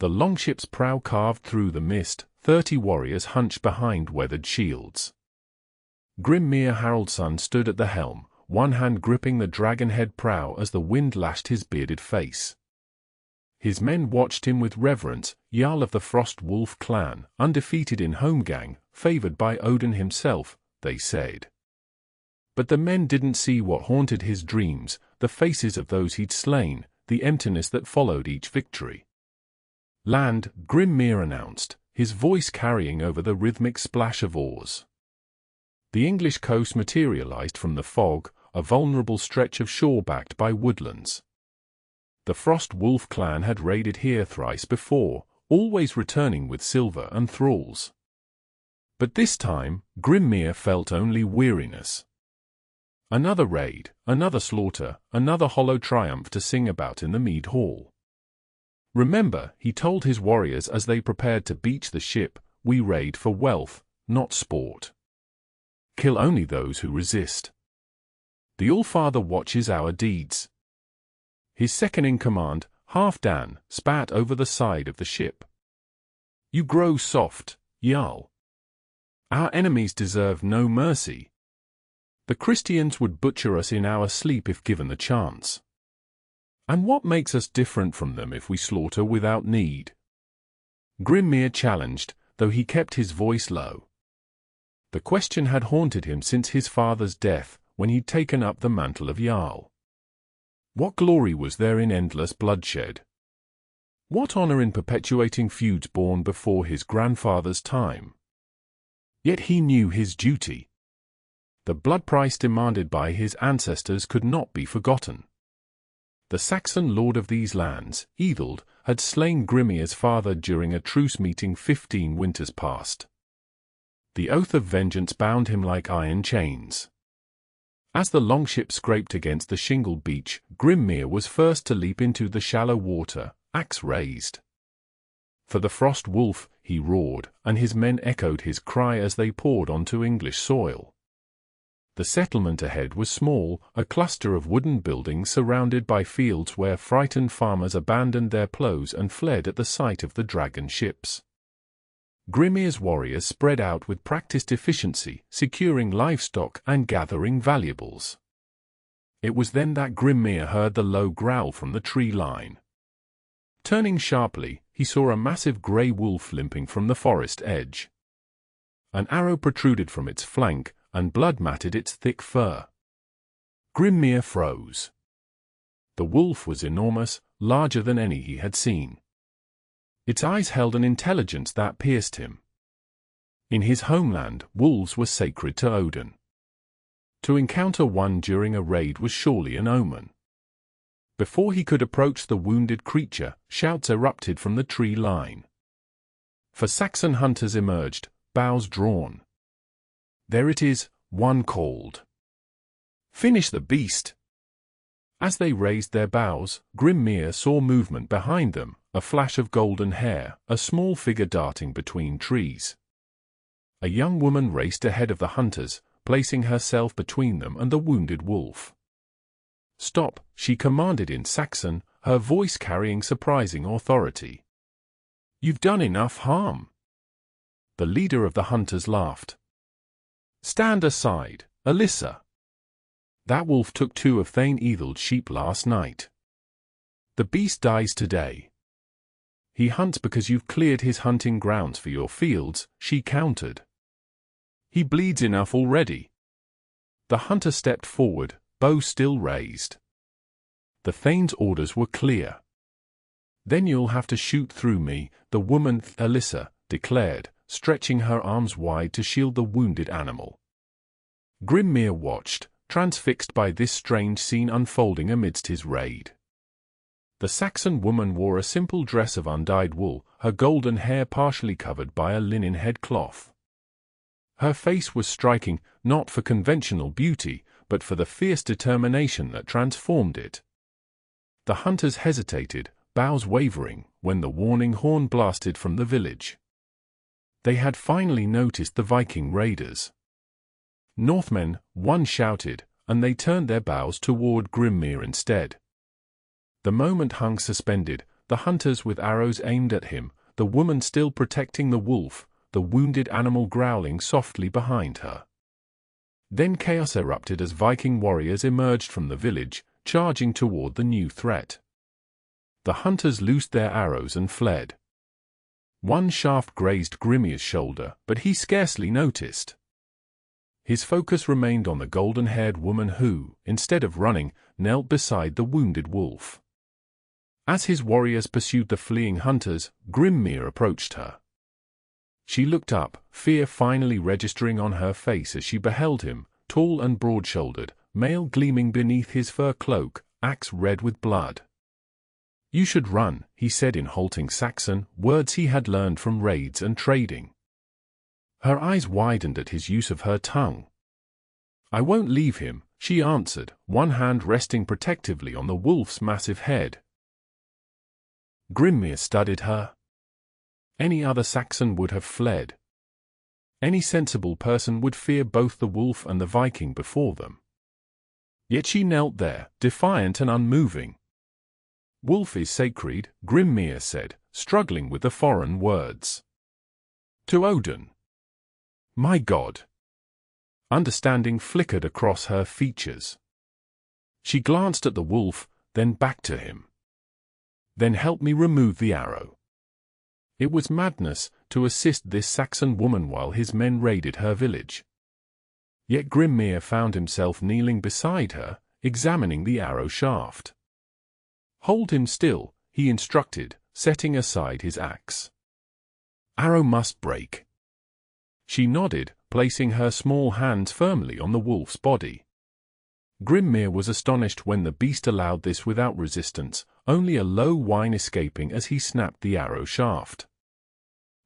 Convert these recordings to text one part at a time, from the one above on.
the longship's prow carved through the mist, 30 warriors hunched behind weathered shields. Grimmir Haraldson stood at the helm, one hand gripping the dragon-head prow as the wind lashed his bearded face. His men watched him with reverence, Jarl of the Frost Wolf clan, undefeated in Holmgang, favored by Odin himself, they said. But the men didn't see what haunted his dreams, the faces of those he'd slain, the emptiness that followed each victory. "Land," Grimmir announced, his voice carrying over the rhythmic splash of oars. The English coast materialized from the fog, a vulnerable stretch of shore backed by woodlands. The Frost Wolf clan had raided here thrice before, always returning with silver and thralls. But this time, Grimmir felt only weariness. Another raid, another slaughter, another hollow triumph to sing about in the mead hall. "Remember," he told his warriors as they prepared to beach the ship, "we raid for wealth, not sport. Kill only those who resist. The Allfather watches our deeds." His second-in-command, Halfdan, spat over the side of the ship. "You grow soft, Jarl. Our enemies deserve no mercy. The Christians would butcher us in our sleep if given the chance. And what makes us different from them if we slaughter without need?" Grimmir challenged, though he kept his voice low. The question had haunted him since his father's death, when he'd taken up the mantle of Jarl. What glory was there in endless bloodshed? What honor in perpetuating feuds born before his grandfather's time? Yet he knew his duty. The blood price demanded by his ancestors could not be forgotten. The Saxon lord of these lands, Ethelred, had slain Grimmir's father during a truce meeting 15 winters past. The oath of vengeance bound him like iron chains. As the longship scraped against the shingled beach, Grimmir was first to leap into the shallow water, axe raised. "For the Frost Wolf," he roared, and his men echoed his cry as they poured onto English soil. The settlement ahead was small, a cluster of wooden buildings surrounded by fields where frightened farmers abandoned their plows and fled at the sight of the dragon ships. Grimmir's warriors spread out with practiced efficiency, securing livestock and gathering valuables. It was then that Grimmir heard the low growl from the tree line. Turning sharply, he saw a massive grey wolf limping from the forest edge. An arrow protruded from its flank, and blood matted its thick fur. Grimmir froze. The wolf was enormous, larger than any he had seen. Its eyes held an intelligence that pierced him. In his homeland, wolves were sacred to Odin. To encounter one during a raid was surely an omen. Before he could approach the wounded creature, shouts erupted from the tree line. For Saxon hunters emerged, bows drawn. "There it is," one called. "Finish the beast!" As they raised their bows, Grimmir saw movement behind them, a flash of golden hair, a small figure darting between trees. A young woman raced ahead of the hunters, placing herself between them and the wounded wolf. "Stop," she commanded in Saxon, her voice carrying surprising authority. "You've done enough harm." The leader of the hunters laughed. "Stand aside, Alyssa. That wolf took 2 of Thane Ethelred's sheep last night. The beast dies today. He hunts because you've cleared his hunting grounds for your fields," she countered. "He bleeds enough already." The hunter stepped forward, bow still raised. The Thane's orders were clear. "Then you'll have to shoot through me," the woman, Alyssa, declared, stretching her arms wide to shield the wounded animal. Grimmir watched, transfixed by this strange scene unfolding amidst his raid. The Saxon woman wore a simple dress of undyed wool, her golden hair partially covered by a linen headcloth. Her face was striking, not for conventional beauty, but for the fierce determination that transformed it. The hunters hesitated, bows wavering, when the warning horn blasted from the village. They had finally noticed the Viking raiders. "Northmen," one shouted, and they turned their bows toward Grimmir instead. The moment hung suspended, the hunters with arrows aimed at him, the woman still protecting the wolf, the wounded animal growling softly behind her. Then chaos erupted as Viking warriors emerged from the village, charging toward the new threat. The hunters loosed their arrows and fled. One shaft grazed Grimmir's shoulder, but he scarcely noticed. His focus remained on the golden-haired woman who, instead of running, knelt beside the wounded wolf. As his warriors pursued the fleeing hunters, Grimmir approached her. She looked up, fear finally registering on her face as she beheld him, tall and broad-shouldered, mail gleaming beneath his fur cloak, axe red with blood. "You should run," he said in halting Saxon, words he had learned from raids and trading. Her eyes widened at his use of her tongue. "I won't leave him," she answered, one hand resting protectively on the wolf's massive head. Grimmir studied her. Any other Saxon would have fled. Any sensible person would fear both the wolf and the Viking before them. Yet she knelt there, defiant and unmoving. "Wolf is sacred," Grimmir said, struggling with the foreign words. "To Odin." "My God." Understanding flickered across her features. She glanced at the wolf, then back to him. "Then help me remove the arrow." It was madness to assist this Saxon woman while his men raided her village. Yet Grimmir found himself kneeling beside her, examining the arrow shaft. "Hold him still," he instructed, setting aside his axe. "Arrow must break." She nodded, placing her small hands firmly on the wolf's body. Grimmir was astonished when the beast allowed this without resistance, only a low whine escaping as he snapped the arrow shaft.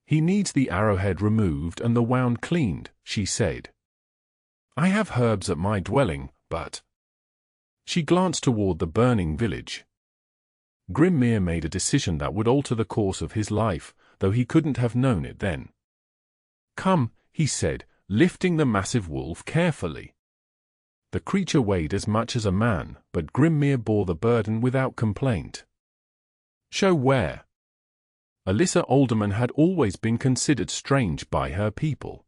"He needs the arrowhead removed and the wound cleaned," she said. "I have herbs at my dwelling, but—" She glanced toward the burning village. Grimmir made a decision that would alter the course of his life, though he couldn't have known it then. "Come," he said, lifting the massive wolf carefully. The creature weighed as much as a man, but Grimmir bore the burden without complaint. "Show where." Alyssa Alderman had always been considered strange by her people.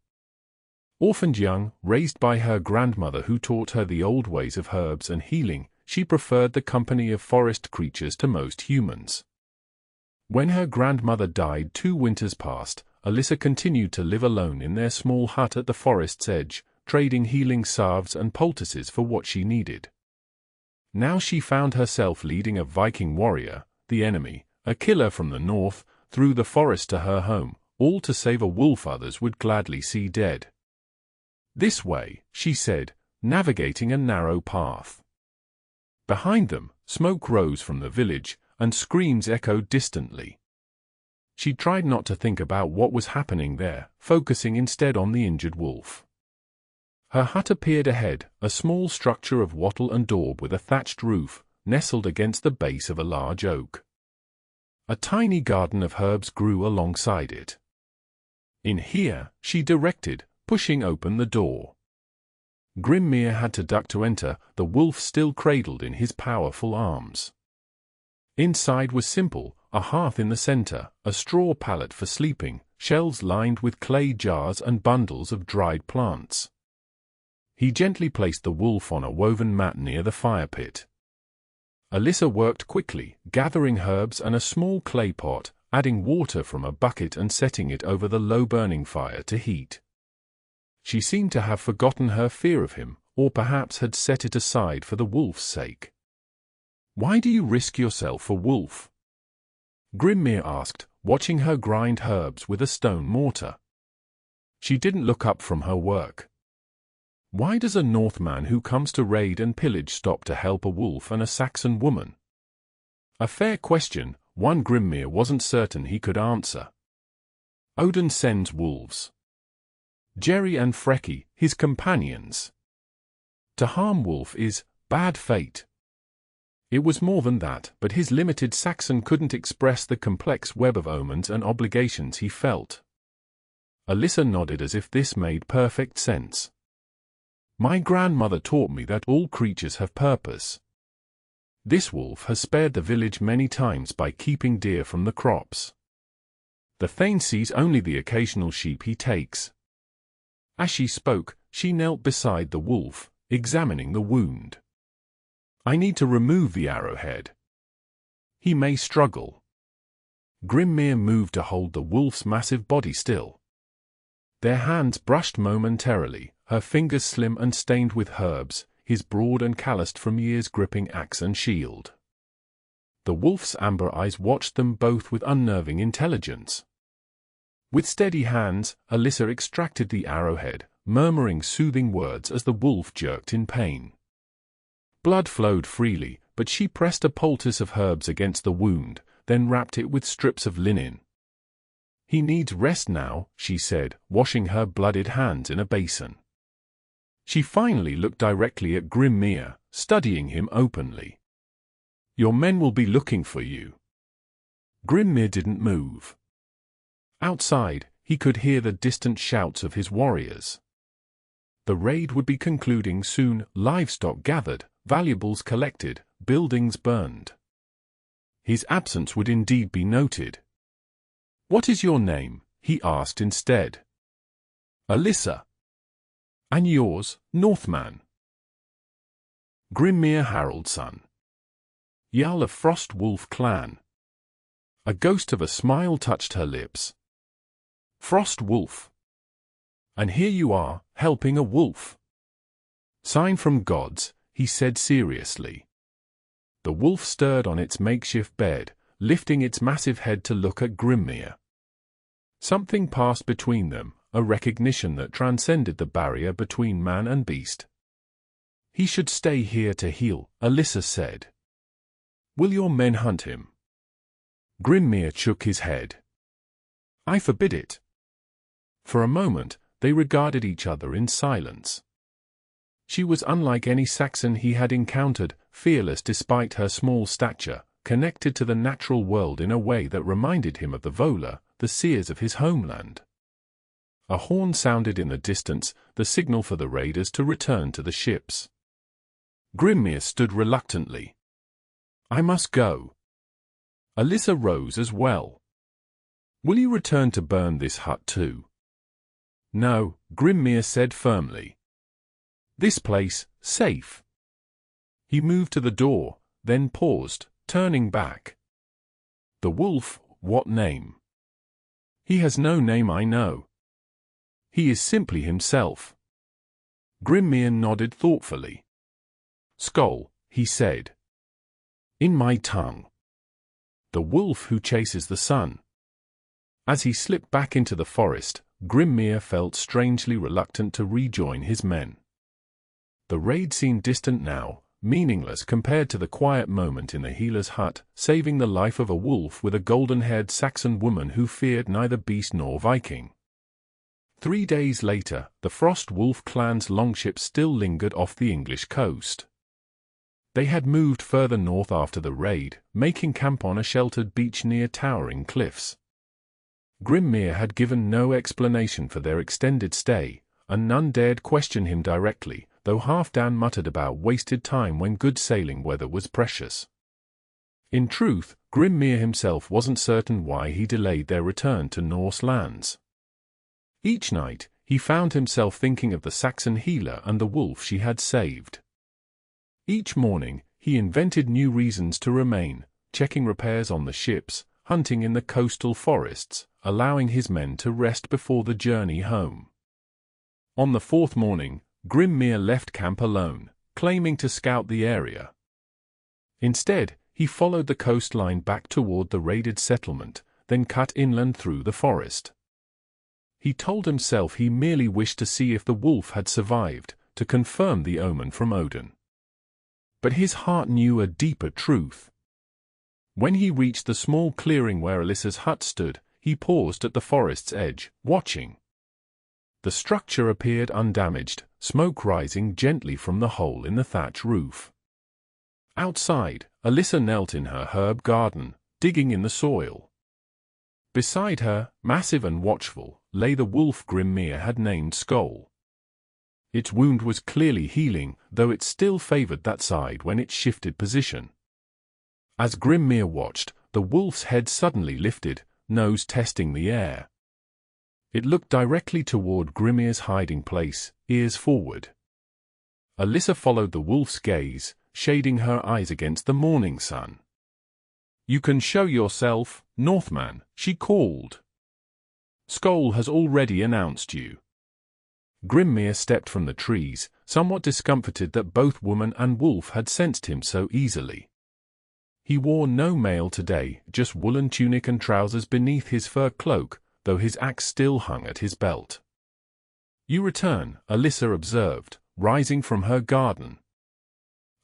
Orphaned young, raised by her grandmother who taught her the old ways of herbs and healing, she preferred the company of forest creatures to most humans. When her grandmother died 2 winters past, Alyssa continued to live alone in their small hut at the forest's edge, trading healing salves and poultices for what she needed. Now she found herself leading a Viking warrior, the enemy, a killer from the north, through the forest to her home, all to save a wolf others would gladly see dead. "This way," she said, navigating a narrow path. Behind them, smoke rose from the village, and screams echoed distantly. She tried not to think about what was happening there, focusing instead on the injured wolf. Her hut appeared ahead, a small structure of wattle and daub with a thatched roof, nestled against the base of a large oak. A tiny garden of herbs grew alongside it. "In here," she directed, pushing open the door. Grimmir had to duck to enter, the wolf still cradled in his powerful arms. Inside was simple, a hearth in the center, a straw pallet for sleeping, shelves lined with clay jars and bundles of dried plants. He gently placed the wolf on a woven mat near the fire pit. Alyssa worked quickly, gathering herbs and a small clay pot, adding water from a bucket and setting it over the low-burning fire to heat. She seemed to have forgotten her fear of him, or perhaps had set it aside for the wolf's sake. "Why do you risk yourself for wolf?" Grimmir asked, watching her grind herbs with a stone mortar. She didn't look up from her work. Why does a Northman who comes to raid and pillage stop to help a wolf and a Saxon woman? A fair question, one Grimmir wasn't certain he could answer. Odin sends wolves. Jerry and Freki, his companions. To harm wolf is bad fate. It was more than that, but his limited Saxon couldn't express the complex web of omens and obligations he felt. Alyssa nodded as if this made perfect sense. "My grandmother taught me that all creatures have purpose." This wolf has spared the village many times by keeping deer from the crops. The thane sees only the occasional sheep he takes." As she spoke, she knelt beside the wolf, examining the wound. "I need to remove the arrowhead. He may struggle." Grimmir moved to hold the wolf's massive body still. Their hands brushed momentarily, her fingers slim and stained with herbs, his broad and calloused from years gripping axe and shield. The wolf's amber eyes watched them both with unnerving intelligence. With steady hands, Alyssa extracted the arrowhead, murmuring soothing words as the wolf jerked in pain. Blood flowed freely, but she pressed a poultice of herbs against the wound, then wrapped it with strips of linen. "He needs rest now," she said, washing her blooded hands in a basin. She finally looked directly at Grimmir, studying him openly. "Your men will be looking for you." Grimmir didn't move. Outside, he could hear the distant shouts of his warriors. The raid would be concluding soon, livestock gathered, valuables collected, buildings burned. His absence would indeed be noted. "What is your name?" he asked instead. "Alyssa." "And yours, Northman?" "Grimmir Haraldson, Jarl of Frost Wolf clan." A ghost of a smile touched her lips. "Frost Wolf. And here you are, helping a wolf." "Sign from gods," he said seriously. The wolf stirred on its makeshift bed, lifting its massive head to look at Grimmir. Something passed between them, a recognition that transcended the barrier between man and beast. "He should stay here to heal," Alyssa said. "Will your men hunt him?" Grimmir shook his head. "I forbid it." For a moment, they regarded each other in silence. She was unlike any Saxon he had encountered, fearless despite her small stature, connected to the natural world in a way that reminded him of the Vola, the seers of his homeland. A horn sounded in the distance, the signal for the raiders to return to the ships. Grimmir stood reluctantly. "I must go." Alyssa rose as well. "Will you return to burn this hut too?" "No," Grimmir said firmly. "This place, safe." He moved to the door, then paused, turning back. "The wolf, what name?" "He has no name, I know. He is simply himself." Grimmir nodded thoughtfully. "Skoll," he said. "In my tongue. The wolf who chases the sun." As he slipped back into the forest, Grimmir felt strangely reluctant to rejoin his men. The raid seemed distant now, meaningless compared to the quiet moment in the healer's hut, saving the life of a wolf with a golden-haired Saxon woman who feared neither beast nor Viking. 3 days later, the Frost Wolf clan's longships still lingered off the English coast. They had moved further north after the raid, making camp on a sheltered beach near towering cliffs. Grimmir had given no explanation for their extended stay, and none dared question him directly, though Halfdan muttered about wasted time when good sailing weather was precious. In truth, Grimmir himself wasn't certain why he delayed their return to Norse lands. Each night, he found himself thinking of the Saxon healer and the wolf she had saved. Each morning, he invented new reasons to remain, checking repairs on the ships, hunting in the coastal forests, allowing his men to rest before the journey home. On the 4th morning, Grimmir left camp alone, claiming to scout the area. Instead, he followed the coastline back toward the raided settlement, then cut inland through the forest. He told himself he merely wished to see if the wolf had survived, to confirm the omen from Odin. But his heart knew a deeper truth. When he reached the small clearing where Alyssa's hut stood, he paused at the forest's edge, watching. The structure appeared undamaged, smoke rising gently from the hole in the thatch roof. Outside, Alyssa knelt in her herb garden, digging in the soil. Beside her, massive and watchful, lay the wolf Grimmir had named Skoll. Its wound was clearly healing, though it still favored that side when it shifted position. As Grimmir watched, the wolf's head suddenly lifted, nose testing the air. It looked directly toward Grimmir's hiding place, ears forward. Alyssa followed the wolf's gaze, shading her eyes against the morning sun. "You can show yourself, Northman," she called. "Skoll has already announced you." Grimmir stepped from the trees, somewhat discomfited that both woman and wolf had sensed him so easily. He wore no mail today, just woolen tunic and trousers beneath his fur cloak, though his axe still hung at his belt. "You return," Alyssa observed, rising from her garden.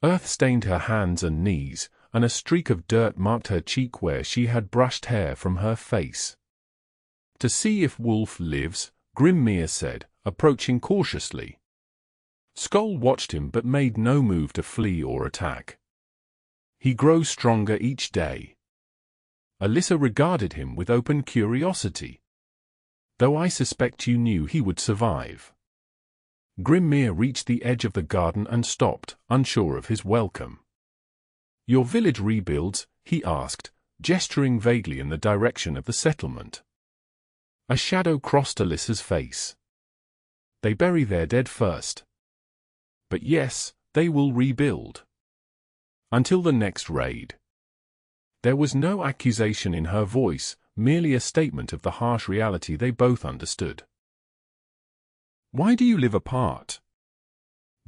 Earth stained her hands and knees, and a streak of dirt marked her cheek where she had brushed hair from her face. "To see if Wolf lives," Grimmir said, approaching cautiously. Skoll watched him but made no move to flee or attack. "He grows stronger each day." Alyssa regarded him with open curiosity. "Though I suspect you knew he would survive." Grimmir reached the edge of the garden and stopped, unsure of his welcome. "Your village rebuilds?" he asked, gesturing vaguely in the direction of the settlement. A shadow crossed Alyssa's face. "They bury their dead first. But yes, they will rebuild. Until the next raid." There was no accusation in her voice, merely a statement of the harsh reality they both understood. "Why do you live apart?"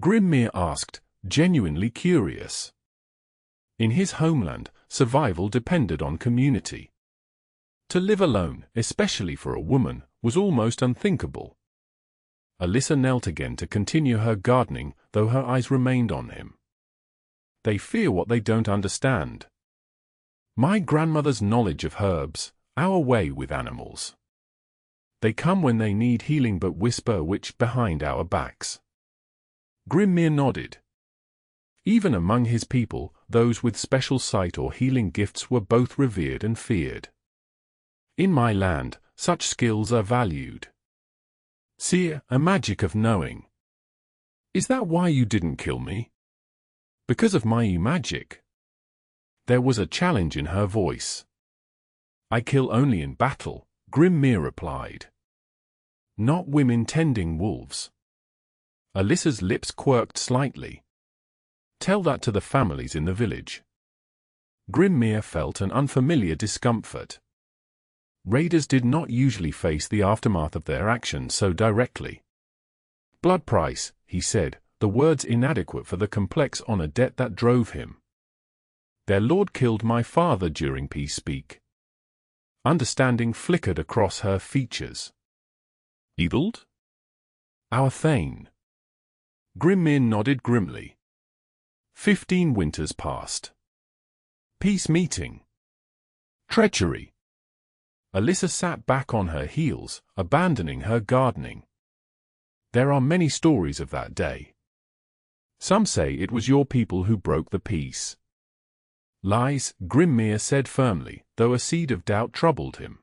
Grimmir asked, genuinely curious. In his homeland, survival depended on community. To live alone, especially for a woman, was almost unthinkable. Alyssa knelt again to continue her gardening, though her eyes remained on him. "They fear what they don't understand. My grandmother's knowledge of herbs, our way with animals. They come when they need healing but whisper which behind our backs." Grimmir nodded. Even among his people, those with special sight or healing gifts were both revered and feared. "In my land, such skills are valued. Seer, a magic of knowing." "Is that why you didn't kill me?" "Because of my magic." There was a challenge in her voice. "I kill only in battle," Grimmir replied. "Not women tending wolves." Alyssa's lips quirked slightly. "Tell that to the families in the village." Grimmir felt an unfamiliar discomfort. Raiders did not usually face the aftermath of their actions so directly. "Blood price," he said, the words inadequate for the complex honor debt that drove him. "Their lord killed my father during peace speak." Understanding flickered across her features. "Edald?" "Our Thane." Grimmir nodded grimly. 15 winters passed. Peace meeting. Treachery. Alyssa sat back on her heels, abandoning her gardening. There are many stories of that day. Some say it was your people who broke the peace. Lies, Grimmir said firmly, though a seed of doubt troubled him.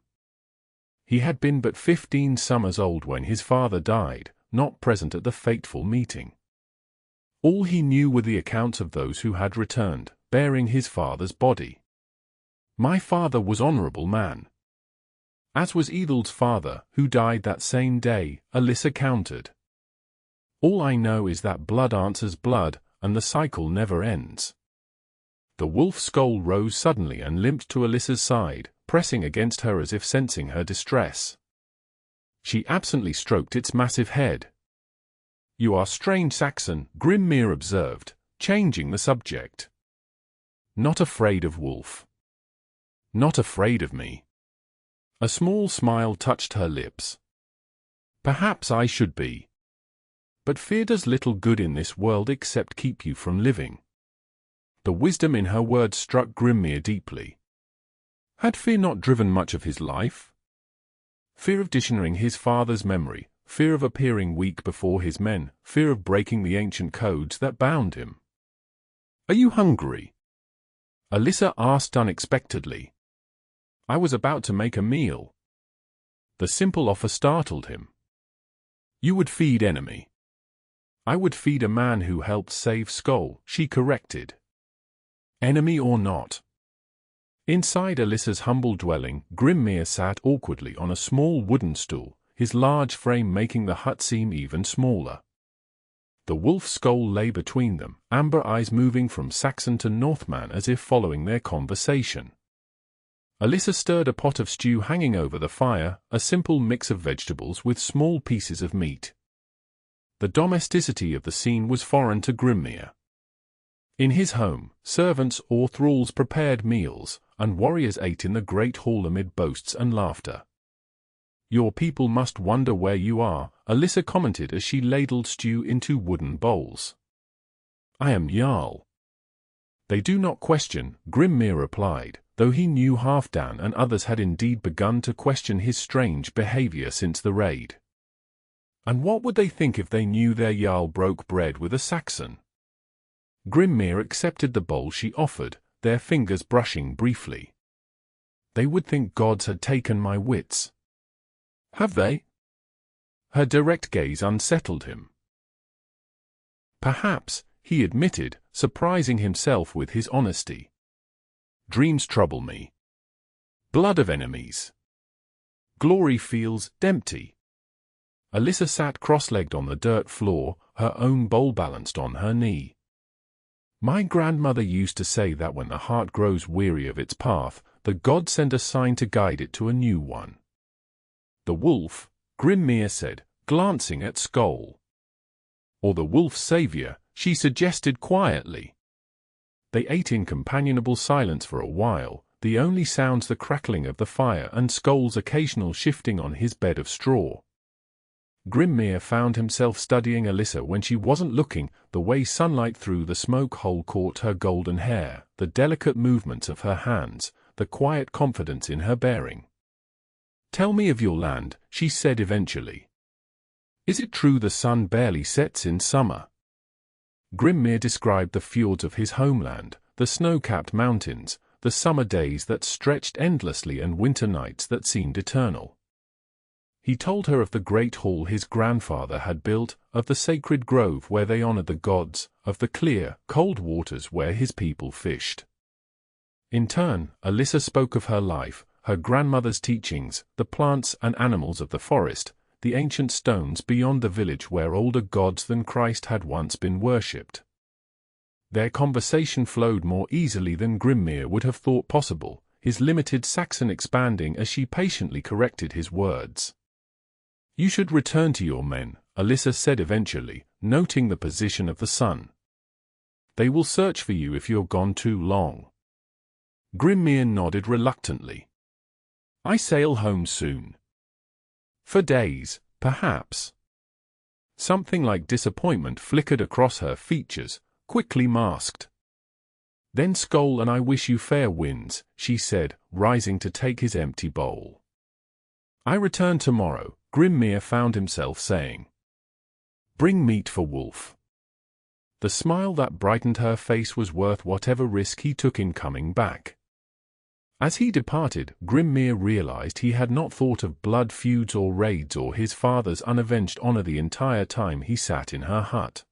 He had been but 15 summers old when his father died, not present at the fateful meeting. All he knew were the accounts of those who had returned, bearing his father's body. "My father was honorable man." As was Edald's father, who died that same day, Alyssa countered. "All I know is that blood answers blood, and the cycle never ends." The wolf Skoll rose suddenly and limped to Alyssa's side, pressing against her as if sensing her distress. She absently stroked its massive head. "You are strange, Saxon," Grimmir observed, changing the subject. "Not afraid of wolf." "Not afraid of me." A small smile touched her lips. "Perhaps I should be. But fear does little good in this world except keep you from living." The wisdom in her words struck Grimmir deeply. Had fear not driven much of his life? Fear of dishonoring his father's memory, fear of appearing weak before his men, fear of breaking the ancient codes that bound him. "Are you hungry?" Alyssa asked unexpectedly. "I was about to make a meal." The simple offer startled him. "You would feed enemy." "I would feed a man who helped save Skoll," she corrected. "Enemy or not, Inside Alyssa's humble dwelling, Grimmir sat awkwardly on a small wooden stool, his large frame making the hut seem even smaller. The wolf skull lay between them, amber eyes moving from Saxon to Northman as if following their conversation. Alyssa stirred a pot of stew hanging over the fire, a simple mix of vegetables with small pieces of meat. The domesticity of the scene was foreign to Grimmir. In his home, servants or thralls prepared meals, and warriors ate in the great hall amid boasts and laughter. "Your people must wonder where you are," Alyssa commented as she ladled stew into wooden bowls. "I am Jarl." "They do not question," Grimmir replied, though he knew Halfdan and others had indeed begun to question his strange behavior since the raid. And what would they think if they knew their Jarl broke bread with a Saxon? Grimmir accepted the bowl she offered, their fingers brushing briefly. "They would think gods had taken my wits." "Have they?" Her direct gaze unsettled him. "Perhaps," he admitted, surprising himself with his honesty. "Dreams trouble me. Blood of enemies. Glory feels empty." Alyssa sat cross-legged on the dirt floor, her own bowl balanced on her knee. "My grandmother used to say that when the heart grows weary of its path, the gods send a sign to guide it to a new one." "The wolf," Grimmir said, glancing at Skoll. "Or the wolf's savior," she suggested quietly. They ate in companionable silence for a while, the only sounds the crackling of the fire and Skoll's occasional shifting on his bed of straw. Grimmir found himself studying Alyssa when she wasn't looking, the way sunlight through the smoke hole caught her golden hair, the delicate movements of her hands, the quiet confidence in her bearing. "Tell me of your land," she said eventually. "Is it true the sun barely sets in summer?" Grimmir described the fjords of his homeland, the snow-capped mountains, the summer days that stretched endlessly and winter nights that seemed eternal. He told her of the great hall his grandfather had built, of the sacred grove where they honored the gods, of the clear, cold waters where his people fished. In turn, Alyssa spoke of her life, her grandmother's teachings, the plants and animals of the forest, the ancient stones beyond the village where older gods than Christ had once been worshipped. Their conversation flowed more easily than Grimmir would have thought possible, his limited Saxon expanding as she patiently corrected his words. "You should return to your men," Alyssa said eventually, noting the position of the sun. "They will search for you if you're gone too long." Grimmir nodded reluctantly. "I sail home soon." "For days, perhaps." Something like disappointment flickered across her features, quickly masked. "Then Skoll and I wish you fair winds," she said, rising to take his empty bowl. "I return tomorrow," Grimmir found himself saying. "Bring meat for Wolf." The smile that brightened her face was worth whatever risk he took in coming back. As he departed, Grimmir realized he had not thought of blood feuds or raids or his father's unavenged honor the entire time he sat in her hut.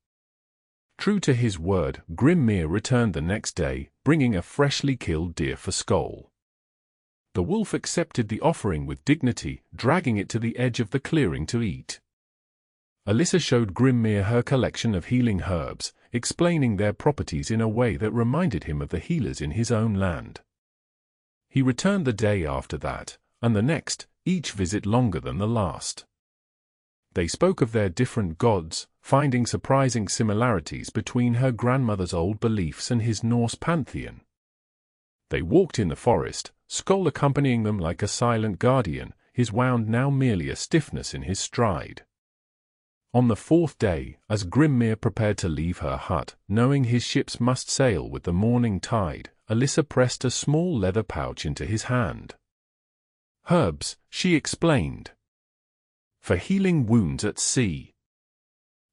True to his word, Grimmir returned the next day, bringing a freshly killed deer for Skoll. The wolf accepted the offering with dignity, dragging it to the edge of the clearing to eat. Alyssa showed Grimmir her collection of healing herbs, explaining their properties in a way that reminded him of the healers in his own land. He returned the day after that, and the next, each visit longer than the last. They spoke of their different gods, finding surprising similarities between her grandmother's old beliefs and his Norse pantheon. They walked in the forest, Skoll accompanying them like a silent guardian, his wound now merely a stiffness in his stride. On the fourth day, as Grimmir prepared to leave her hut, knowing his ships must sail with the morning tide, Alyssa pressed a small leather pouch into his hand. "Herbs," she explained. "For healing wounds at sea."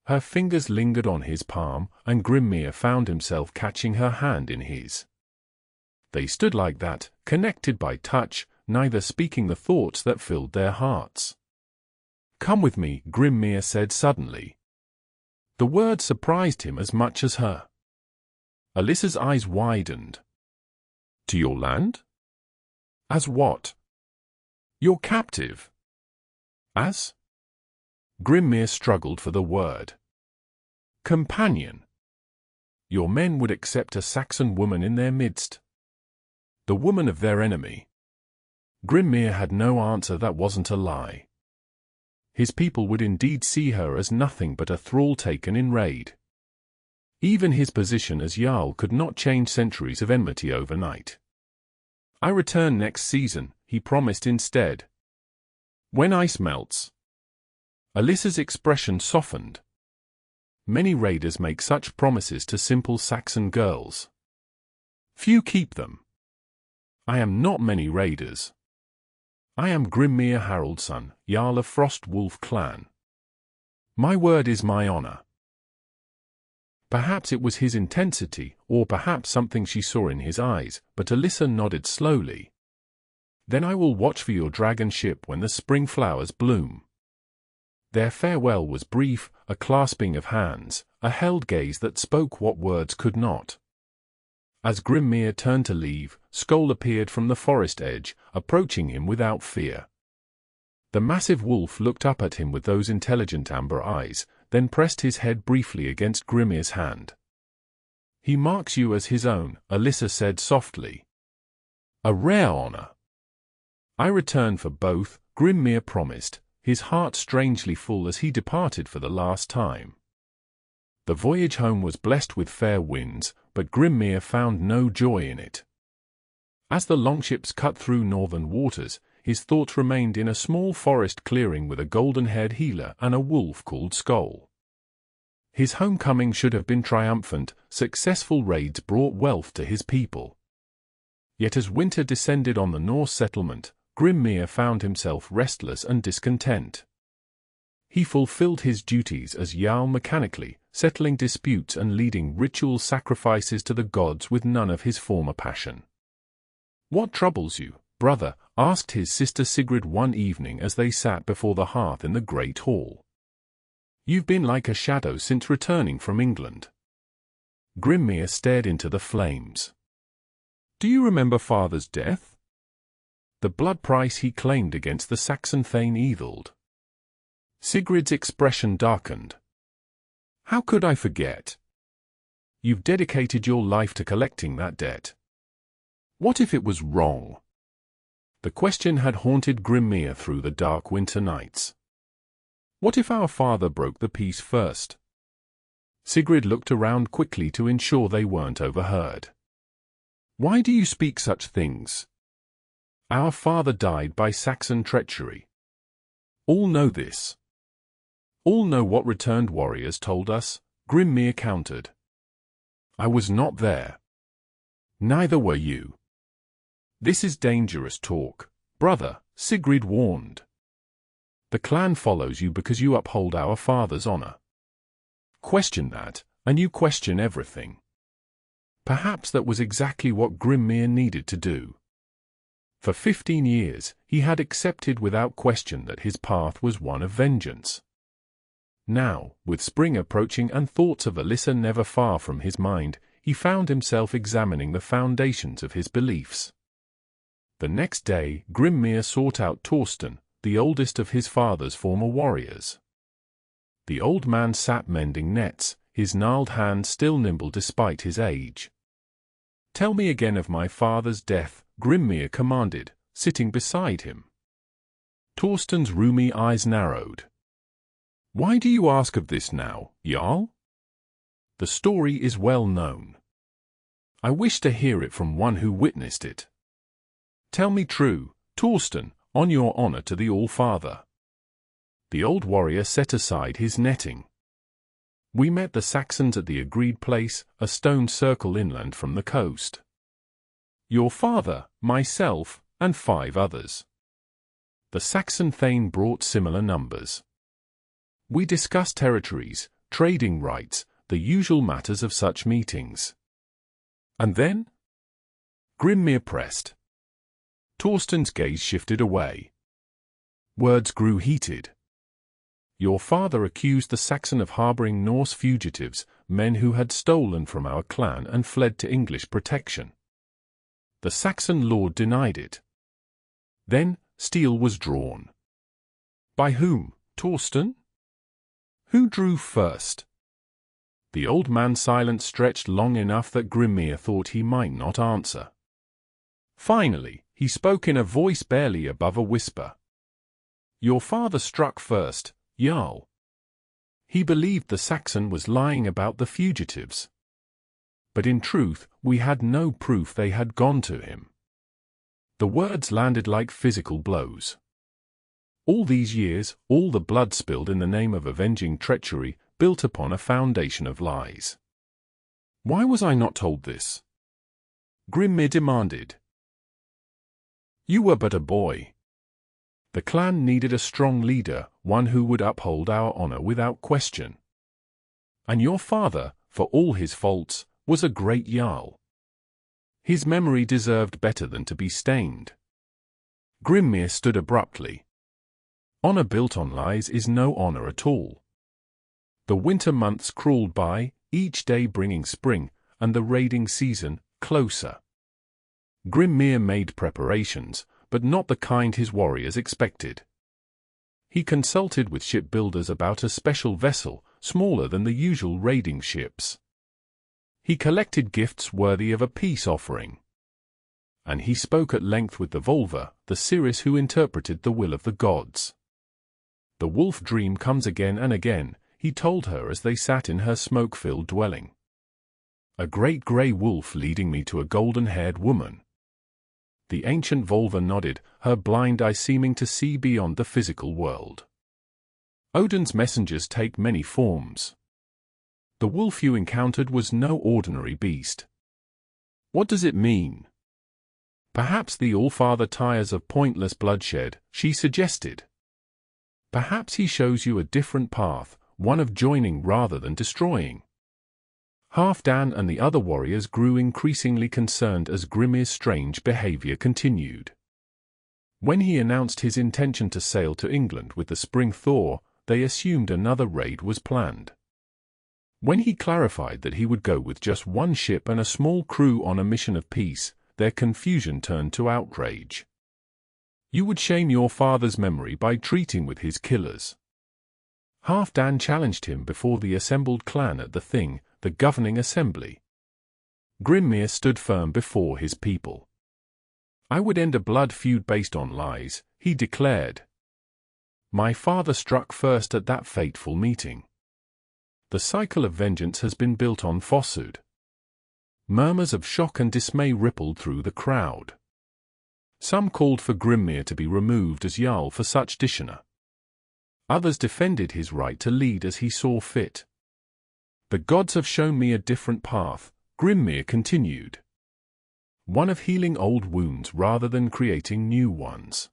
Her fingers lingered on his palm, and Grimmir found himself catching her hand in his. They stood like that, connected by touch, neither speaking the thoughts that filled their hearts. "Come with me," Grimmir said suddenly. The word surprised him as much as her. Alyssa's eyes widened. "To your land?" As what? Your captive. As? Grimmir struggled for the word. Companion. Your men would accept a Saxon woman in their midst. The woman of their enemy. Grimmir had no answer that wasn't a lie. His people would indeed see her as nothing but a thrall taken in raid. Even his position as Jarl could not change centuries of enmity overnight. I return next season, he promised instead. When ice melts. Alyssa's expression softened. Many raiders make such promises to simple Saxon girls. Few keep them. I am not many raiders. I am Grimmir Haraldson, Jarl of Frost Wolf clan. My word is my honor. Perhaps it was his intensity, or perhaps something she saw in his eyes, but Alyssa nodded slowly. Then I will watch for your dragon ship when the spring flowers bloom. Their farewell was brief, a clasping of hands, a held gaze that spoke what words could not. As Grimmir turned to leave, Skoll appeared from the forest edge, approaching him without fear. The massive wolf looked up at him with those intelligent amber eyes, then pressed his head briefly against Grimmir's hand. He marks you as his own, Alyssa said softly. A rare honor. I return for both, Grimmir promised, his heart strangely full as he departed for the last time. The voyage home was blessed with fair winds, but Grimmir found no joy in it. As the longships cut through northern waters, his thoughts remained in a small forest clearing with a golden-haired healer and a wolf called Skoll. His homecoming should have been triumphant, successful raids brought wealth to his people. Yet as winter descended on the Norse settlement, Grimmir found himself restless and discontent. He fulfilled his duties as Jarl mechanically, settling disputes and leading ritual sacrifices to the gods with none of his former passion. What troubles you, brother? Asked his sister Sigrid one evening as they sat before the hearth in the great hall. You've been like a shadow since returning from England. Grimmir stared into the flames. Do you remember father's death? The blood price he claimed against the Saxon Thane Ethelred. Sigrid's expression darkened. How could I forget? You've dedicated your life to collecting that debt. What if it was wrong? The question had haunted Grimmir through the dark winter nights. What if our father broke the peace first? Sigrid looked around quickly to ensure they weren't overheard. Why do you speak such things? Our father died by Saxon treachery. All know this. All know what returned warriors told us, Grimmir countered. I was not there. Neither were you. This is dangerous talk, brother, Sigrid warned. The clan follows you because you uphold our father's honor. Question that, and you question everything. Perhaps that was exactly what Grimmir needed to do. For 15 years, he had accepted without question that his path was one of vengeance. Now, with spring approaching and thoughts of Alyssa never far from his mind, he found himself examining the foundations of his beliefs. The next day, Grimmir sought out Torsten, the oldest of his father's former warriors. The old man sat mending nets, his gnarled hands still nimble despite his age. Tell me again of my father's death, Grimmir commanded, sitting beside him. Torsten's rheumy eyes narrowed. Why do you ask of this now, Jarl? The story is well known. I wish to hear it from one who witnessed it. Tell me true, Torsten, on your honor to the All-Father. The old warrior set aside his netting. We met the Saxons at the agreed place, a stone circle inland from the coast. Your father, myself, and 5 others. The Saxon Thane brought similar numbers. We discussed territories, trading rights, the usual matters of such meetings. And then? Grimmir pressed. Torsten's gaze shifted away. Words grew heated. Your father accused the Saxon of harboring Norse fugitives, men who had stolen from our clan and fled to English protection. The Saxon lord denied it. Then, steel was drawn. By whom, Torsten? Who drew first? The old man's silence stretched long enough that Grimmir thought he might not answer. Finally, he spoke in a voice barely above a whisper. Your father struck first, Jarl. He believed the Saxon was lying about the fugitives. But in truth, we had no proof they had gone to him. The words landed like physical blows. All these years, all the blood spilled in the name of avenging treachery, built upon a foundation of lies. Why was I not told this? Grimmir demanded. You were but a boy. The clan needed a strong leader, one who would uphold our honor without question. And your father, for all his faults, was a great Jarl. His memory deserved better than to be stained. Grimmir stood abruptly. Honor built on lies is no honor at all. The winter months crawled by, each day bringing spring, and the raiding season closer. Grimmir made preparations, but not the kind his warriors expected. He consulted with shipbuilders about a special vessel, smaller than the usual raiding ships. He collected gifts worthy of a peace offering. And he spoke at length with the Volva, the seeress who interpreted the will of the gods. The wolf dream comes again and again, he told her as they sat in her smoke-filled dwelling. A great grey wolf leading me to a golden-haired woman. The ancient Volva nodded, her blind eye seeming to see beyond the physical world. Odin's messengers take many forms. The wolf you encountered was no ordinary beast. What does it mean? Perhaps the All-Father tires of pointless bloodshed, she suggested. Perhaps he shows you a different path, one of joining rather than destroying. Halfdan and the other warriors grew increasingly concerned as Grimmir's strange behavior continued. When he announced his intention to sail to England with the spring thaw, they assumed another raid was planned. When he clarified that he would go with just one ship and a small crew on a mission of peace, their confusion turned to outrage. You would shame your father's memory by treating with his killers. Halfdan challenged him before the assembled clan at the Thing, the governing assembly. Grimmir stood firm before his people. I would end a blood feud based on lies, he declared. My father struck first at that fateful meeting. The cycle of vengeance has been built on falsehood. Murmurs of shock and dismay rippled through the crowd. Some called for Grimmir to be removed as Jarl for such dishonor. Others defended his right to lead as he saw fit. The gods have shown me a different path, Grimmir continued. One of healing old wounds rather than creating new ones.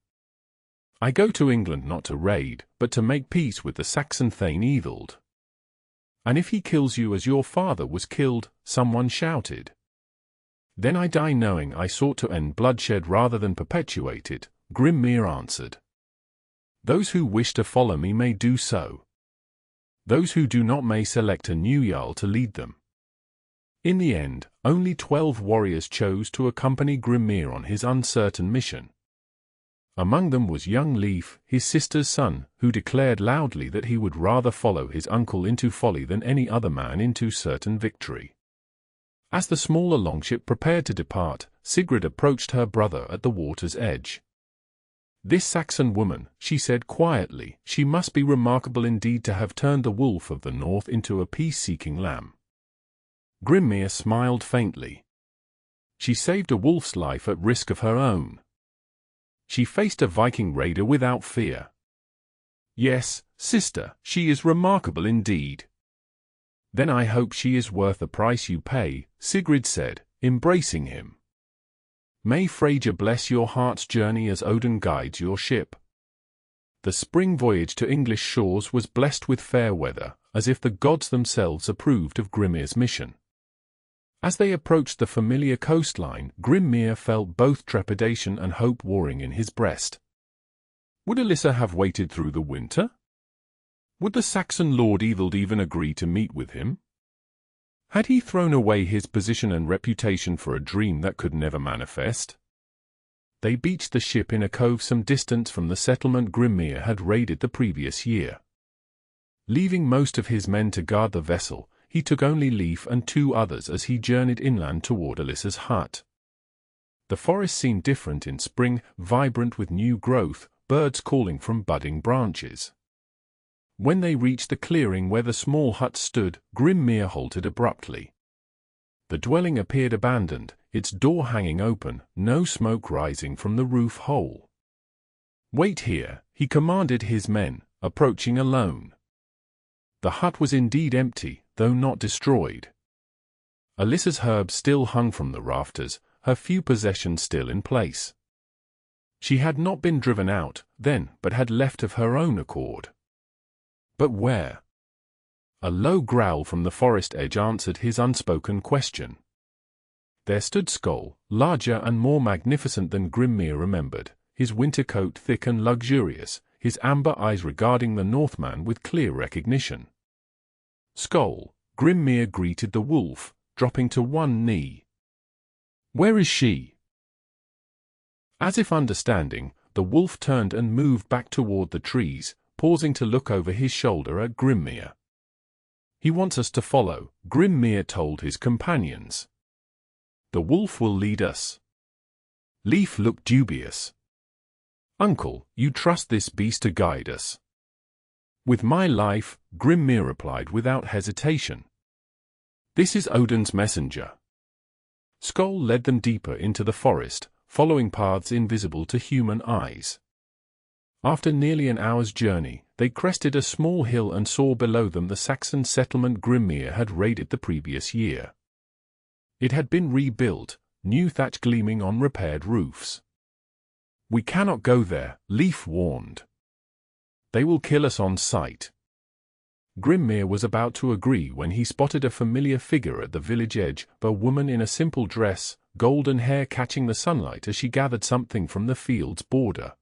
I go to England not to raid, but to make peace with the Saxon Thane Ethild. And if he kills you as your father was killed, someone shouted. Then I die knowing I sought to end bloodshed rather than perpetuate it, Grimmir answered. Those who wish to follow me may do so. Those who do not may select a new Jarl to lead them. In the end, only 12 warriors chose to accompany Grimmir on his uncertain mission. Among them was young Leif, his sister's son, who declared loudly that he would rather follow his uncle into folly than any other man into certain victory. As the smaller longship prepared to depart, Sigrid approached her brother at the water's edge. This Saxon woman, she said quietly, she must be remarkable indeed to have turned the wolf of the north into a peace-seeking lamb. Grimmir smiled faintly. She saved a wolf's life at risk of her own. She faced a Viking raider without fear. Yes, sister, she is remarkable indeed. Then I hope she is worth the price you pay, Sigrid said, embracing him. May Freyja bless your heart's journey as Odin guides your ship. The spring voyage to English shores was blessed with fair weather, as if the gods themselves approved of Grimmir's mission. As they approached the familiar coastline, Grimmir felt both trepidation and hope warring in his breast. Would Alyssa have waited through the winter? Would the Saxon Lord Ethild even agree to meet with him? Had he thrown away his position and reputation for a dream that could never manifest? They beached the ship in a cove some distance from the settlement Grimmir had raided the previous year. Leaving most of his men to guard the vessel, he took only Leif and 2 others as he journeyed inland toward Alyssa's hut. The forest seemed different in spring, vibrant with new growth, birds calling from budding branches. When they reached the clearing where the small hut stood, Grimmir halted abruptly. The dwelling appeared abandoned, its door hanging open, no smoke rising from the roof hole. "Wait here," he commanded his men, approaching alone. The hut was indeed empty, though not destroyed. Alyssa's herbs still hung from the rafters, her few possessions still in place. She had not been driven out, then, but had left of her own accord. But where? A low growl from the forest edge answered his unspoken question. There stood Skoll, larger and more magnificent than Grimmir remembered, his winter coat thick and luxurious, his amber eyes regarding the Northman with clear recognition. "Skoll," Grimmir greeted the wolf, dropping to one knee. "Where is she?" As if understanding, the wolf turned and moved back toward the trees, pausing to look over his shoulder at Grimmir. "He wants us to follow," Grimmir told his companions. "The wolf will lead us." Leif looked dubious. "Uncle, you trust this beast to guide us?" "With my life," Grimmir replied without hesitation. "This is Odin's messenger." Skoll led them deeper into the forest, following paths invisible to human eyes. After nearly an hour's journey, they crested a small hill and saw below them the Saxon settlement Grimmir had raided the previous year. It had been rebuilt, new thatch gleaming on repaired roofs. "We cannot go there," Leif warned. "They will kill us on sight." Grimmir was about to agree when he spotted a familiar figure at the village edge, a woman in a simple dress, golden hair catching the sunlight as she gathered something from the field's border.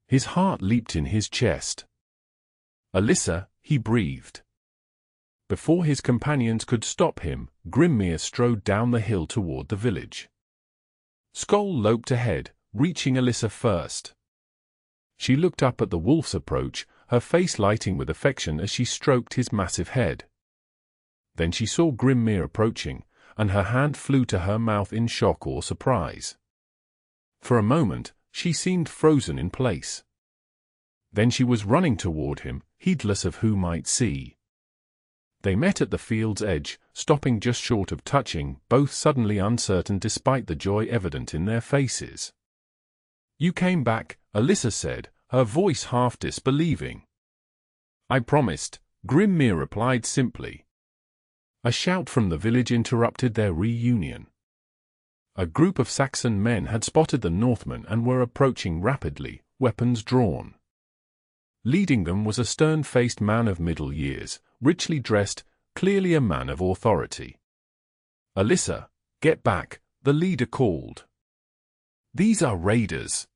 His heart leaped in his chest. "Alyssa," he breathed. Before his companions could stop him, Grimmir strode down the hill toward the village. Skoll loped ahead, reaching Alyssa first. She looked up at the wolf's approach, her face lighting with affection as she stroked his massive head. Then she saw Grimmir approaching, and her hand flew to her mouth in shock or surprise. For a moment, she seemed frozen in place. Then she was running toward him, heedless of who might see. They met at the field's edge, stopping just short of touching, both suddenly uncertain despite the joy evident in their faces. "You came back," Alyssa said, her voice half disbelieving. "I promised," Grimmir replied simply. A shout from the village interrupted their reunion. A group of Saxon men had spotted the Northmen and were approaching rapidly, weapons drawn. Leading them was a stern-faced man of middle years, richly dressed, clearly a man of authority. "Alyssa, get back," the leader called. "These are raiders."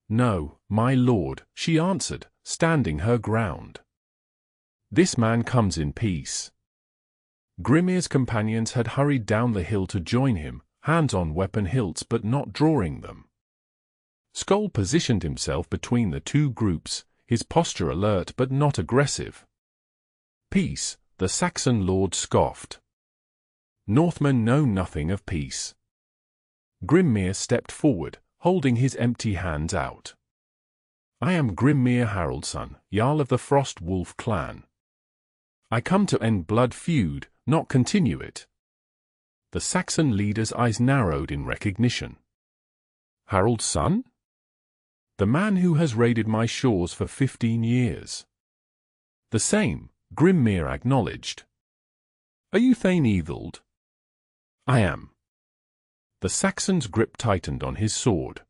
"No, my lord," she answered, standing her ground. "This man comes in peace." Grimmir's companions had hurried down the hill to join him, hands on weapon hilts but not drawing them. Skoll positioned himself between the two groups, his posture alert but not aggressive. "Peace," the Saxon lord scoffed. "Northmen know nothing of peace." Grimmir stepped forward, holding his empty hands out. "I am Grimmir Haraldson, Jarl of the Frost Wolf clan. I come to end blood feud, not continue it." The Saxon leader's eyes narrowed in recognition. "Haraldson? The man who has raided my shores for 15 years. "The same," Grimmir acknowledged. "Are you Thane Ethild?" "I am." The Saxon's grip tightened on his sword.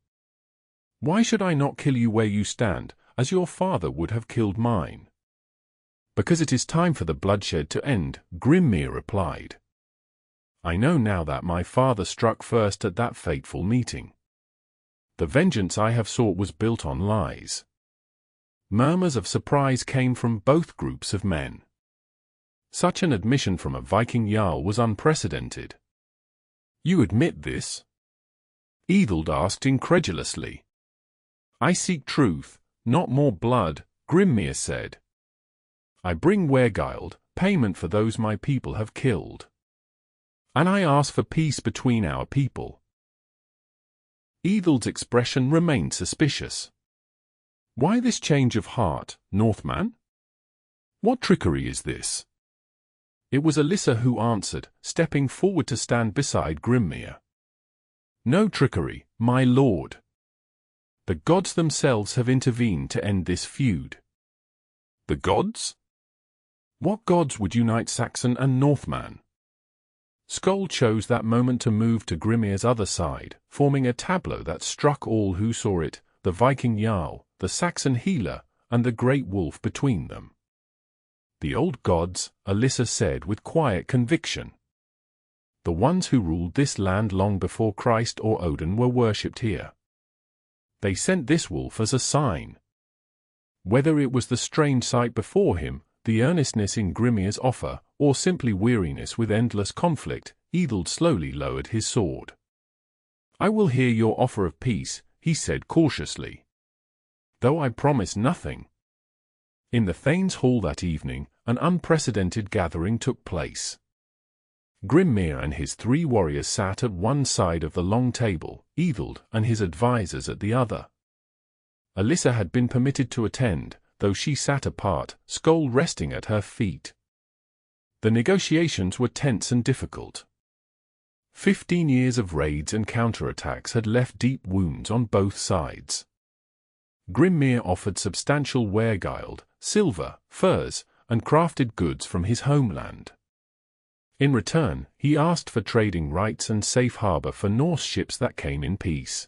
"Why should I not kill you where you stand, as your father would have killed mine?" "Because it is time for the bloodshed to end," Grimmir replied. "I know now that my father struck first at that fateful meeting. The vengeance I have sought was built on lies." Murmurs of surprise came from both groups of men. Such an admission from a Viking Jarl was unprecedented. "You admit this?" Ethild asked incredulously. I seek truth, not more blood, Grimmir said. I bring Wergild, payment for those my people have killed. And I ask for peace between our people. Ethild's expression remained suspicious. Why this change of heart, Northman? What trickery is this? It was Alyssa who answered, stepping forward to stand beside Grimmir. No trickery, my lord. The gods themselves have intervened to end this feud. The gods? What gods would unite Saxon and Northman? Skoll chose that moment to move to Grimmir's other side, forming a tableau that struck all who saw it, the Viking Jarl, the Saxon healer, and the great wolf between them. The old gods, Alyssa said with quiet conviction. The ones who ruled this land long before Christ or Odin were worshipped here. They sent this wolf as a sign. Whether it was the strange sight before him, the earnestness in Grimmir's offer, or simply weariness with endless conflict, Ethild slowly lowered his sword. I will hear your offer of peace, he said cautiously. Though I promise nothing. In the Thane's hall that evening, an unprecedented gathering took place. Grimmir and his 3 warriors sat at one side of the long table, Ethild and his advisors at the other. Alyssa had been permitted to attend, though she sat apart, Skoll resting at her feet. The negotiations were tense and difficult. 15 years of raids and counterattacks had left deep wounds on both sides. Grimmir offered substantial Wergild, silver, furs, and crafted goods from his homeland. In return, he asked for trading rights and safe harbor for Norse ships that came in peace.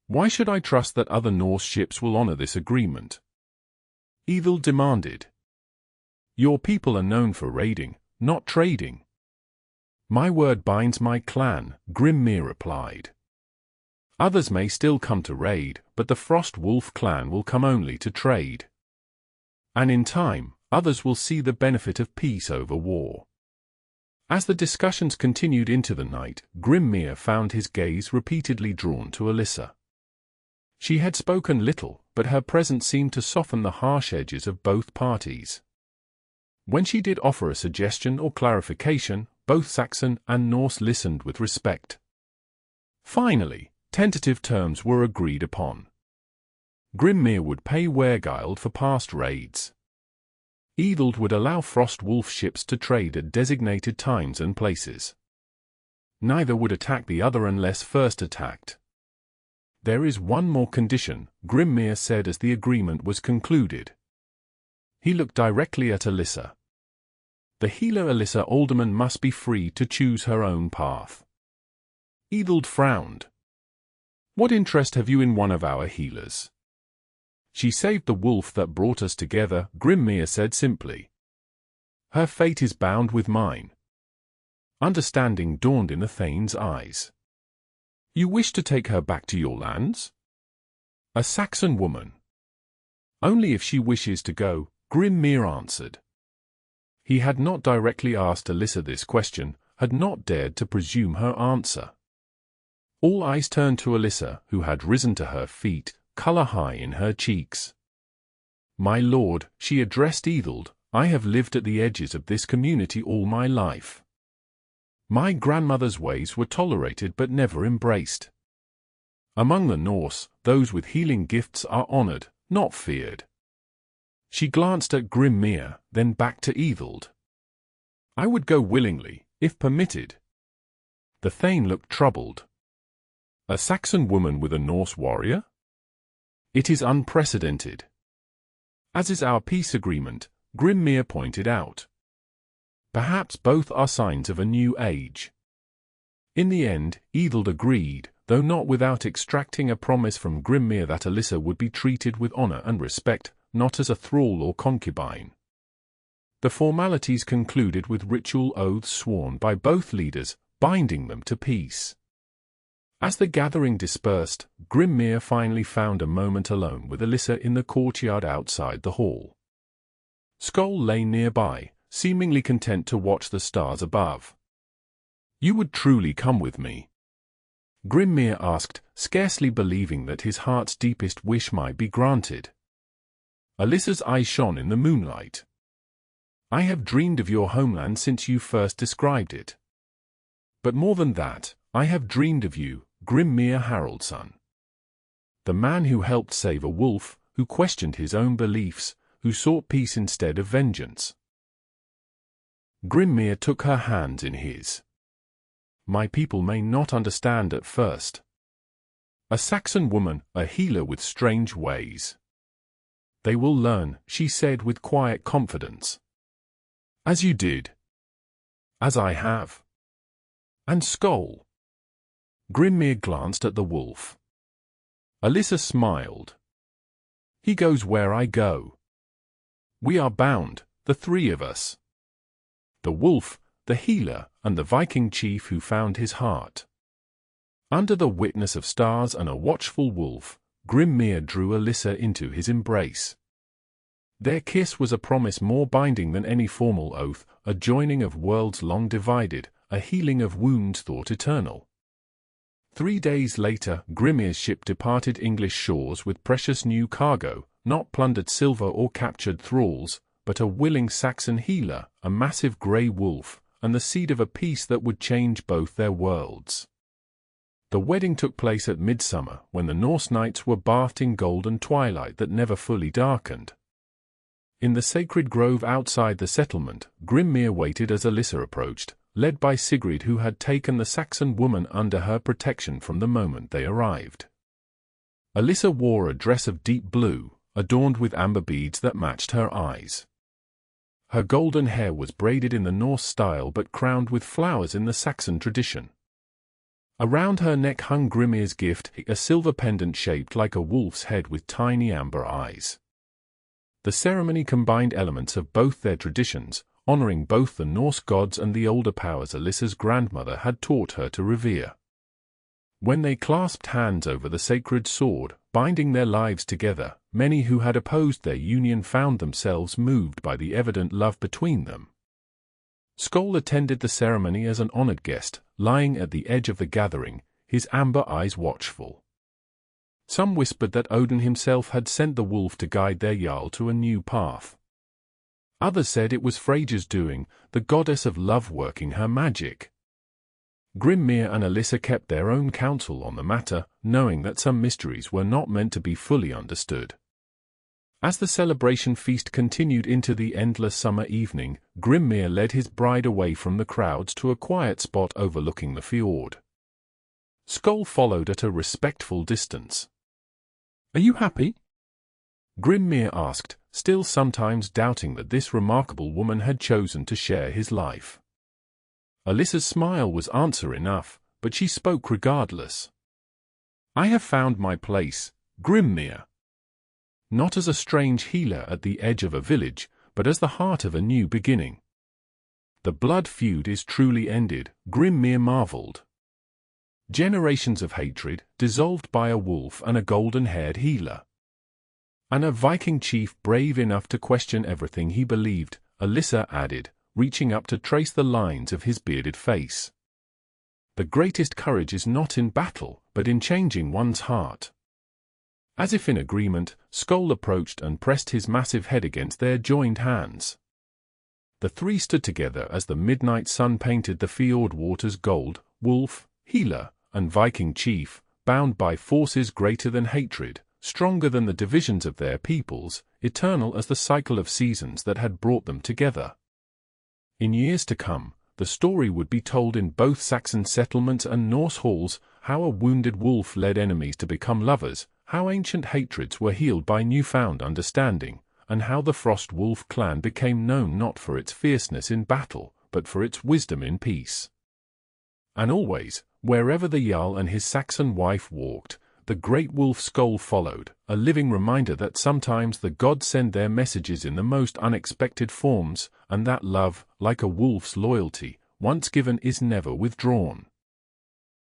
Why should I trust that other Norse ships will honor this agreement? Ethild demanded. Your people are known for raiding, not trading. My word binds my clan, Grimmir replied. Others may still come to raid, but the Frost Wolf clan will come only to trade. And in time, others will see the benefit of peace over war. As the discussions continued into the night, Grimmir found his gaze repeatedly drawn to Alyssa. She had spoken little, but her presence seemed to soften the harsh edges of both parties. When she did offer a suggestion or clarification, both Saxon and Norse listened with respect. Finally, tentative terms were agreed upon. Grimmir would pay Wergild for past raids. Ethild would allow Frost Wolf ships to trade at designated times and places. Neither would attack the other unless first attacked. There is one more condition, Grimmir said as the agreement was concluded. He looked directly at Alyssa. The healer Alyssa Alderman must be free to choose her own path. Ethild frowned. What interest have you in one of our healers? She saved the wolf that brought us together, Grimmir said simply. Her fate is bound with mine. Understanding dawned in the Thane's eyes. You wish to take her back to your lands? A Saxon woman. Only if she wishes to go, Grimmir answered. He had not directly asked Alyssa this question, had not dared to presume her answer. All eyes turned to Alyssa, who had risen to her feet, color high in her cheeks. My lord, she addressed Ethild, I have lived at the edges of this community all my life. My grandmother's ways were tolerated but never embraced. Among the Norse, those with healing gifts are honored, not feared. She glanced at Grimmir, then back to Ethild. I would go willingly, if permitted. The Thane looked troubled. A Saxon woman with a Norse warrior? It is unprecedented. As is our peace agreement, Grimmir pointed out. Perhaps both are signs of a new age. In the end, Ethild agreed, though not without extracting a promise from Grimmir that Alyssa would be treated with honor and respect, not as a thrall or concubine. The formalities concluded with ritual oaths sworn by both leaders, binding them to peace. As the gathering dispersed, Grimmir finally found a moment alone with Alyssa in the courtyard outside the hall. Skoll lay nearby, seemingly content to watch the stars above. You would truly come with me? Grimmir asked, scarcely believing that his heart's deepest wish might be granted. Alyssa's eyes shone in the moonlight. I have dreamed of your homeland since you first described it. But more than that, I have dreamed of you, Grimmir Haraldson. The man who helped save a wolf, who questioned his own beliefs, who sought peace instead of vengeance. Grimmir took her hands in his. My people may not understand at first. A Saxon woman, a healer with strange ways. They will learn, she said with quiet confidence. As you did. As I have. And Skoll. Grimmir glanced at the wolf. Alyssa smiled. He goes where I go. We are bound, the three of us. The wolf, the healer, and the Viking chief who found his heart. Under the witness of stars and a watchful wolf, Grimmir drew Alyssa into his embrace. Their kiss was a promise more binding than any formal oath, a joining of worlds long divided, a healing of wounds thought eternal. 3 days later, Grimmir's ship departed English shores with precious new cargo, not plundered silver or captured thralls, but a willing Saxon healer, a massive grey wolf, and the seed of a peace that would change both their worlds. The wedding took place at midsummer, when the Norse nights were bathed in golden twilight that never fully darkened. In the sacred grove outside the settlement, Grimmir waited as Alyssa approached, led by Sigrid, who had taken the Saxon woman under her protection from the moment they arrived. Alyssa wore a dress of deep blue, adorned with amber beads that matched her eyes. Her golden hair was braided in the Norse style but crowned with flowers in the Saxon tradition. Around her neck hung Grimmir's gift, a silver pendant shaped like a wolf's head with tiny amber eyes. The ceremony combined elements of both their traditions, honoring both the Norse gods and the older powers Alyssa's grandmother had taught her to revere. When they clasped hands over the sacred sword, binding their lives together, many who had opposed their union found themselves moved by the evident love between them. Skoll attended the ceremony as an honored guest, lying at the edge of the gathering, his amber eyes watchful. Some whispered that Odin himself had sent the wolf to guide their Jarl to a new path. Others said it was Freyja's doing, the goddess of love working her magic. Grimmir and Alyssa kept their own counsel on the matter, knowing that some mysteries were not meant to be fully understood. As the celebration feast continued into the endless summer evening, Grimmir led his bride away from the crowds to a quiet spot overlooking the fjord. Skoll followed at a respectful distance. Are you happy? Grimmir asked, still sometimes doubting that this remarkable woman had chosen to share his life. Alyssa's smile was answer enough, but she spoke regardless. I have found my place, Grimmir. Not as a strange healer at the edge of a village, but as the heart of a new beginning. The blood feud is truly ended, Grimmir marveled. Generations of hatred, dissolved by a wolf and a golden-haired healer. And a Viking chief brave enough to question everything he believed, Alyssa added, reaching up to trace the lines of his bearded face. The greatest courage is not in battle, but in changing one's heart. As if in agreement, Skoll approached and pressed his massive head against their joined hands. The three stood together as the midnight sun painted the fjord waters gold, wolf, healer, and Viking chief, bound by forces greater than hatred, stronger than the divisions of their peoples, eternal as the cycle of seasons that had brought them together. In years to come, the story would be told in both Saxon settlements and Norse halls, how a wounded wolf led enemies to become lovers, how ancient hatreds were healed by newfound understanding, and how the Frost Wolf clan became known not for its fierceness in battle, but for its wisdom in peace. And always, wherever the Jarl and his Saxon wife walked, the great wolf Skoll followed, a living reminder that sometimes the gods send their messages in the most unexpected forms, and that love, like a wolf's loyalty, once given is never withdrawn.